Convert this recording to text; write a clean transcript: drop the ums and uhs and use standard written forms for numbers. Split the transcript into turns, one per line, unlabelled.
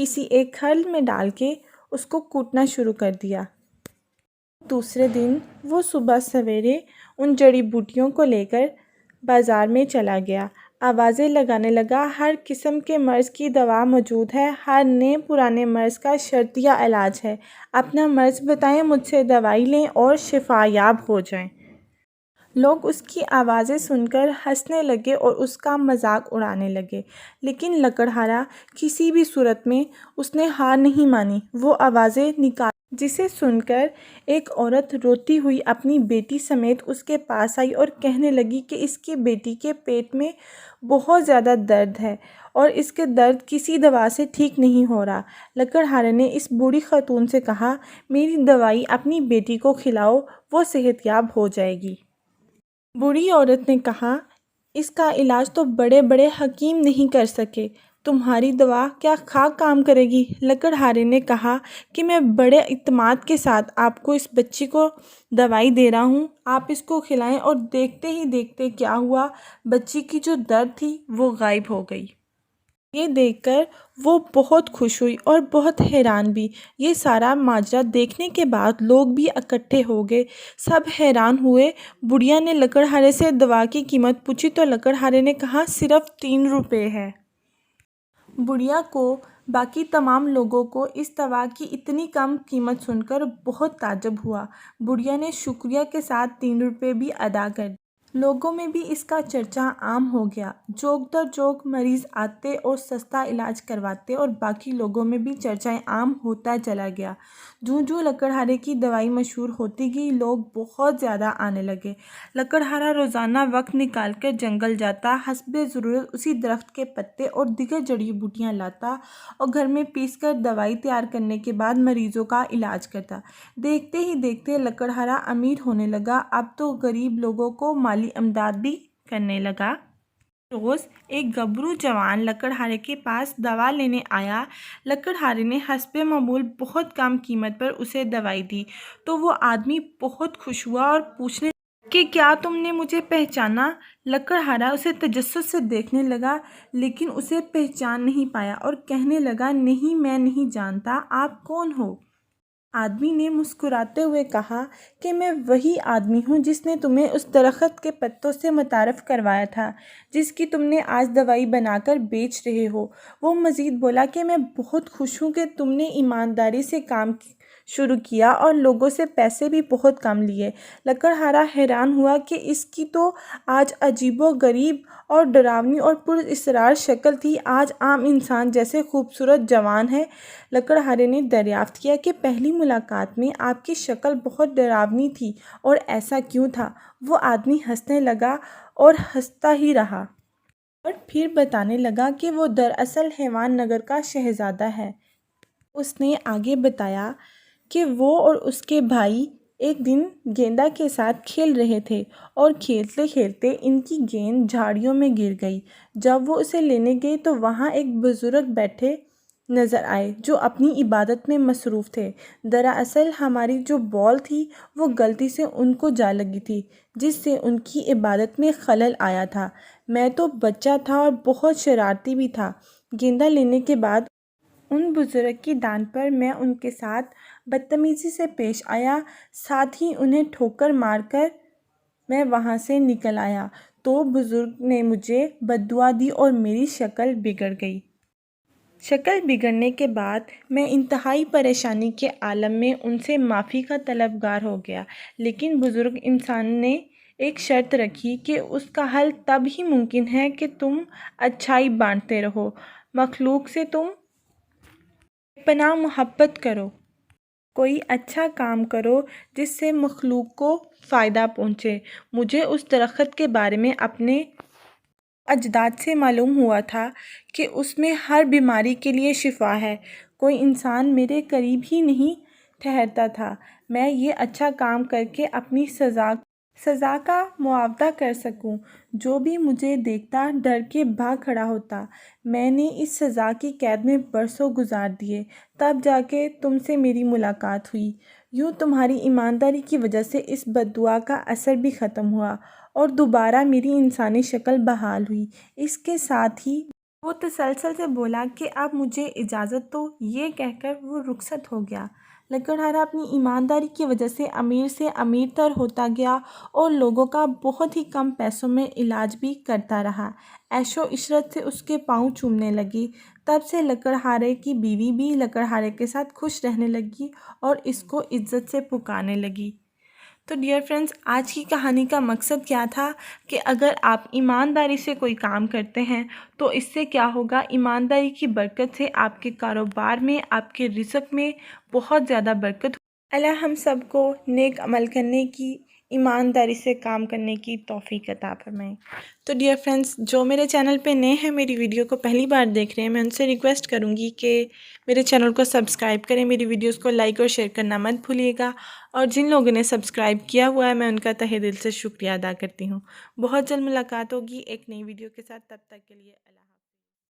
کسی ایک کھل میں ڈال کے اس کو کوٹنا شروع کر دیا۔ دوسرے دن وہ صبح سویرے ان جڑی بوٹیوں کو لے کر بازار میں چلا گیا۔ آوازیں لگانے لگا، ہر قسم کے مرض کی دوا موجود ہے، ہر نئے پرانے مرض کا شرطیہ علاج ہے، اپنا مرض بتائیں، مجھ سے دوائی لیں اور شفا یاب ہو جائیں۔ لوگ اس کی آوازیں سن کر ہنسنے لگے اور اس کا مذاق اڑانے لگے، لیکن لکڑہارا کسی بھی صورت میں اس نے ہار نہیں مانی۔ وہ آوازیں نکال جسے سن کر ایک عورت روتی ہوئی اپنی بیٹی سمیت اس کے پاس آئی اور کہنے لگی کہ اس کی بیٹی کے پیٹ میں بہت زیادہ درد ہے اور اس کے درد کسی دوا سے ٹھیک نہیں ہو رہا۔ لکڑہارے نے اس بوڑھی خاتون سے کہا، میری دوائی اپنی بیٹی کو کھلاؤ، وہ صحت یاب ہو جائے گی۔ بوڑھی عورت نے کہا، اس کا علاج تو بڑے بڑے حکیم نہیں کر سکے، تمہاری دوا کیا خاک کام کرے گی؟ لکڑہارے نے کہا کہ میں بڑے اعتماد کے ساتھ آپ کو اس بچی کو دوائی دے رہا ہوں، آپ اس کو کھلائیں، اور دیکھتے ہی دیکھتے کیا ہوا، بچی کی جو درد تھی وہ غائب ہو گئی۔ یہ دیکھ کر وہ بہت خوش ہوئی اور بہت حیران بھی۔ یہ سارا ماجرا دیکھنے کے بعد لوگ بھی اکٹھے ہو گئے، سب حیران ہوئے۔ بڑھیا نے لکڑہارے سے دوا کی قیمت پوچھی تو لکڑہارے نے کہا، صرف 3 روپے ہے۔ بڑھیا کو باقی تمام لوگوں کو اس دوا کی اتنی کم قیمت سن کر بہت تعجب ہوا۔ بڑھیا نے شکریہ کے ساتھ 3 روپے بھی ادا کر دیے۔ لوگوں میں بھی اس کا چرچا عام ہو گیا، جوک در جوک مریض آتے اور سستا علاج کرواتے اور باقی لوگوں میں بھی چرچا عام ہوتا چلا گیا۔ جوں جوں لکڑہارے کی دوائی مشہور ہوتی گئی، لوگ بہت زیادہ آنے لگے۔ لکڑہارا روزانہ وقت نکال کر جنگل جاتا، حسب ضرورت اسی درخت کے پتے اور دیگر جڑی بوٹیاں لاتا اور گھر میں پیس کر دوائی تیار کرنے کے بعد مریضوں کا علاج کرتا۔ دیکھتے ہی دیکھتے لکڑہارا امیر ہونے لگا، اب تو غریب لوگوں کو مالی امداد بھی کرنے لگا۔ روز ایک گبرو جوان لکڑہارے کے پاس دوا لینے آیا۔ لکڑہارے نے حسب معمول بہت کم قیمت پر اسے دوائی دی تو وہ آدمی بہت خوش ہوا اور پوچھنے لگا کہ کیا تم نے مجھے پہچانا؟ لکڑہارا اسے تجسس سے دیکھنے لگا لیکن اسے پہچان نہیں پایا اور کہنے لگا، نہیں، میں نہیں جانتا، آپ کون ہو؟ آدمی نے مسکراتے ہوئے کہا کہ میں وہی آدمی ہوں جس نے تمہیں اس درخت کے پتوں سے متعارف کروایا تھا جس کی تم نے آج دوائی بنا کر بیچ رہے ہو۔ وہ مزید بولا کہ میں بہت خوش ہوں کہ تم نے ایمانداری سے کام شروع کیا اور لوگوں سے پیسے بھی بہت کم لیے۔ لکڑہارا حیران ہوا کہ اس کی تو آج عجیب و غریب اور ڈراؤنی اور پراسرار شکل تھی، آج عام انسان جیسے خوبصورت جوان ہے۔ لکڑہارے نے دریافت کیا کہ پہلی ملاقات میں آپ کی شکل بہت ڈراؤنی تھی اور ایسا کیوں تھا؟ وہ آدمی ہنسنے لگا اور ہنستا ہی رہا اور پھر بتانے لگا کہ وہ دراصل حیوان نگر کا شہزادہ ہے۔ اس نے آگے بتایا کہ وہ اور اس کے بھائی ایک دن گیندا کے ساتھ کھیل رہے تھے اور کھیلتے کھیلتے ان کی گیند جھاڑیوں میں گر گئی۔ جب وہ اسے لینے گئے تو وہاں ایک بزرگ بیٹھے نظر آئے جو اپنی عبادت میں مصروف تھے۔ دراصل ہماری جو بال تھی وہ غلطی سے ان کو جا لگی تھی جس سے ان کی عبادت میں خلل آیا تھا۔ میں تو بچہ تھا اور بہت شرارتی بھی تھا۔ گیندا لینے کے بعد ان بزرگ کی ڈانٹ پر میں ان کے ساتھ بدتمیزی سے پیش آیا، ساتھ ہی انہیں ٹھوکر مار کر میں وہاں سے نکل آیا تو بزرگ نے مجھے بد دعا دی اور میری شکل بگڑ گئی۔ شکل بگڑنے کے بعد میں انتہائی پریشانی کے عالم میں ان سے معافی کا طلبگار ہو گیا، لیکن بزرگ انسان نے ایک شرط رکھی کہ اس کا حل تب ہی ممکن ہے کہ تم اچھائی بانٹتے رہو، مخلوق سے تم بے پناہ محبت کرو، کوئی اچھا کام کرو جس سے مخلوق کو فائدہ پہنچے۔ مجھے اس درخت کے بارے میں اپنے اجداد سے معلوم ہوا تھا کہ اس میں ہر بیماری کے لیے شفا ہے، کوئی انسان میرے قریب ہی نہیں ٹھہرتا تھا، میں یہ اچھا کام کر کے اپنی سزا کا معاوضہ کر سکوں۔ جو بھی مجھے دیکھتا ڈر کے بھاگ کھڑا ہوتا۔ میں نے اس سزا کی قید میں برسوں گزار دیے، تب جا کے تم سے میری ملاقات ہوئی۔ یوں تمہاری ایمانداری کی وجہ سے اس بد دعا کا اثر بھی ختم ہوا اور دوبارہ میری انسانی شکل بحال ہوئی۔ اس کے ساتھ ہی وہ تسلسل سے بولا کہ اب مجھے اجازت دو۔ یہ کہہ کر وہ رخصت ہو گیا۔ لکڑہارا اپنی ایمانداری کی وجہ سے امیر تر ہوتا گیا اور لوگوں کا بہت ہی کم پیسوں میں علاج بھی کرتا رہا۔ عیش و عشرت سے اس کے پاؤں چومنے لگی۔ تب سے لکڑہارے کی بیوی بھی لکڑہارے کے ساتھ خوش رہنے لگی اور اس کو عزت سے پکارنے لگی۔ تو ڈیئر فرینڈز، آج کی کہانی کا مقصد کیا تھا کہ اگر آپ ایمانداری سے کوئی کام کرتے ہیں تو اس سے کیا ہوگا، ایمانداری کی برکت سے آپ کے کاروبار میں، آپ کے رزق میں بہت زیادہ برکت ہوگی۔ اللہ ہم سب کو نیک عمل کرنے کی، ایمانداری سے کام کرنے کی توفیق عطا فرمائے۔ تو ڈیئر فرینڈز، جو میرے چینل پہ نئے ہیں، میری ویڈیو کو پہلی بار دیکھ رہے ہیں، میں ان سے ریکویسٹ کروں گی کہ میرے چینل کو سبسکرائب کریں، میری ویڈیوز کو لائک اور شیئر کرنا مت بھولیے گا، اور جن لوگوں نے سبسکرائب کیا ہوا ہے میں ان کا تہہ دل سے شکریہ ادا کرتی ہوں۔ بہت جلد ملاقات ہوگی ایک نئی ویڈیو کے ساتھ، تب تک کے لیے اللہ